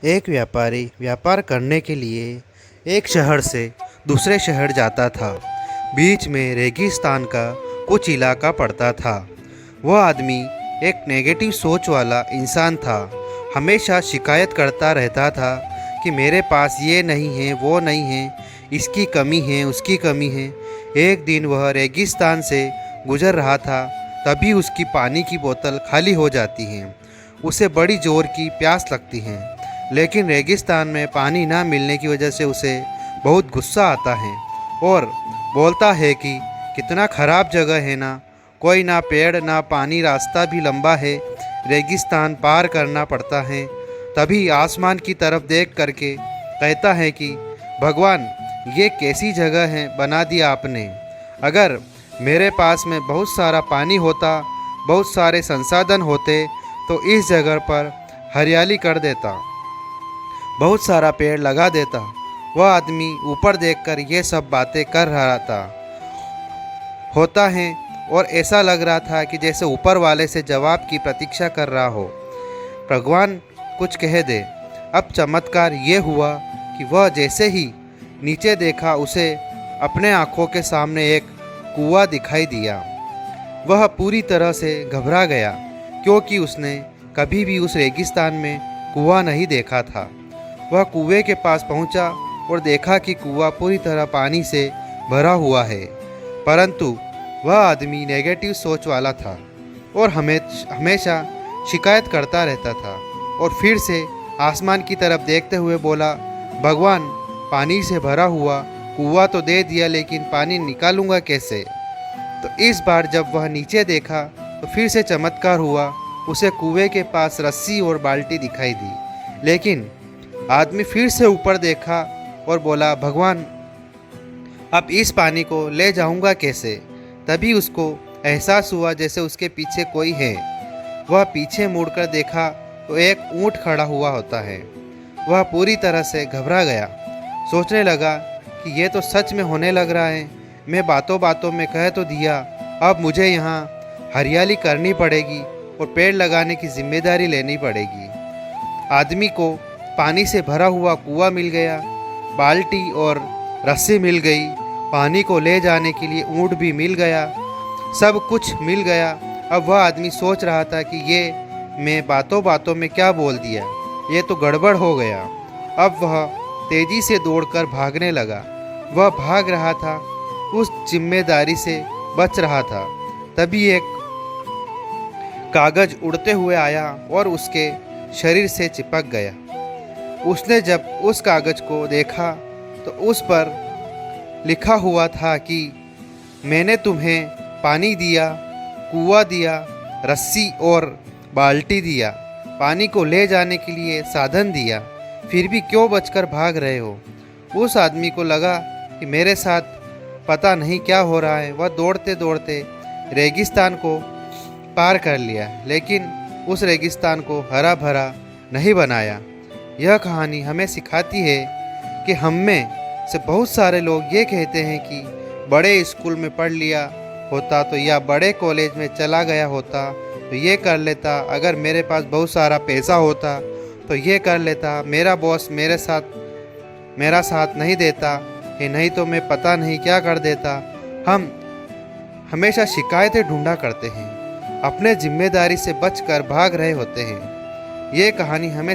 एक व्यापारी व्यापार करने के लिए एक शहर से दूसरे शहर जाता था। बीच में रेगिस्तान का कुछ इलाका पड़ता था। वह आदमी एक नेगेटिव सोच वाला इंसान था। हमेशा शिकायत करता रहता था कि मेरे पास ये नहीं है, वो नहीं है, इसकी कमी है, उसकी कमी है। एक दिन वह रेगिस्तान से गुजर रहा था, तभी उसकी पानी की बोतल खाली हो जाती है। उसे बड़ी ज़ोर की प्यास लगती है, लेकिन रेगिस्तान में पानी ना मिलने की वजह से उसे बहुत गुस्सा आता है और बोलता है कि कितना ख़राब जगह है ना, कोई ना पेड़ ना पानी, रास्ता भी लंबा है, रेगिस्तान पार करना पड़ता है। तभी आसमान की तरफ देख करके कहता है कि भगवान, ये कैसी जगह है बना दिया आपने। अगर मेरे पास में बहुत सारा पानी होता, बहुत सारे संसाधन होते, तो इस जगह पर हरियाली कर देता, बहुत सारा पेड़ लगा देता। वह आदमी ऊपर देखकर ये सब बातें कर रहा था होता है और ऐसा लग रहा था कि जैसे ऊपर वाले से जवाब की प्रतीक्षा कर रहा हो, भगवान कुछ कह दे। अब चमत्कार ये हुआ कि वह जैसे ही नीचे देखा, उसे अपने आँखों के सामने एक कुआं दिखाई दिया। वह पूरी तरह से घबरा गया, क्योंकि उसने कभी भी उस रेगिस्तान में कुआं नहीं देखा था। वह कुएं के पास पहुंचा और देखा कि कुआं पूरी तरह पानी से भरा हुआ है, परंतु वह आदमी नेगेटिव सोच वाला था और हमेशा शिकायत करता रहता था। और फिर से आसमान की तरफ देखते हुए बोला, भगवान, पानी से भरा हुआ कुआं तो दे दिया, लेकिन पानी निकालूंगा कैसे। तो इस बार जब वह नीचे देखा तो फिर से चमत्कार हुआ। उसे कुएं के पास रस्सी और बाल्टी दिखाई दी, लेकिन आदमी फिर से ऊपर देखा और बोला, भगवान, अब इस पानी को ले जाऊंगा कैसे। तभी उसको एहसास हुआ जैसे उसके पीछे कोई है। वह पीछे मुड़कर देखा तो एक ऊंट खड़ा हुआ होता है। वह पूरी तरह से घबरा गया, सोचने लगा कि ये तो सच में होने लग रहा है। मैं बातों बातों में कह तो दिया, अब मुझे यहाँ हरियाली करनी पड़ेगी और पेड़ लगाने की जिम्मेदारी लेनी पड़ेगी। आदमी को पानी से भरा हुआ कुआं मिल गया, बाल्टी और रस्सी मिल गई, पानी को ले जाने के लिए ऊंट भी मिल गया, सब कुछ मिल गया। अब वह आदमी सोच रहा था कि ये मैं बातों बातों में क्या बोल दिया, ये तो गड़बड़ हो गया। अब वह तेज़ी से दौड़कर भागने लगा। वह भाग रहा था, उस जिम्मेदारी से बच रहा था। तभी एक कागज़ उड़ते हुए आया और उसके शरीर से चिपक गया। उसने जब उस कागज़ को देखा तो उस पर लिखा हुआ था कि मैंने तुम्हें पानी दिया, कुआं दिया, रस्सी और बाल्टी दिया, पानी को ले जाने के लिए साधन दिया, फिर भी क्यों बचकर भाग रहे हो। उस आदमी को लगा कि मेरे साथ पता नहीं क्या हो रहा है। वह दौड़ते दौड़ते रेगिस्तान को पार कर लिया, लेकिन उस रेगिस्तान को हरा भरा नहीं बनाया। यह कहानी हमें सिखाती है कि हम में से बहुत सारे लोग ये कहते हैं कि बड़े स्कूल में पढ़ लिया होता तो, या बड़े कॉलेज में चला गया होता तो ये कर लेता, अगर मेरे पास बहुत सारा पैसा होता तो ये कर लेता, मेरा बॉस मेरा साथ नहीं देता है, नहीं तो मैं पता नहीं क्या कर देता। हम हमेशा शिकायतें ढूंढा करते हैं, अपने जिम्मेदारी से बचकर भाग रहे होते हैं। ये कहानी हमें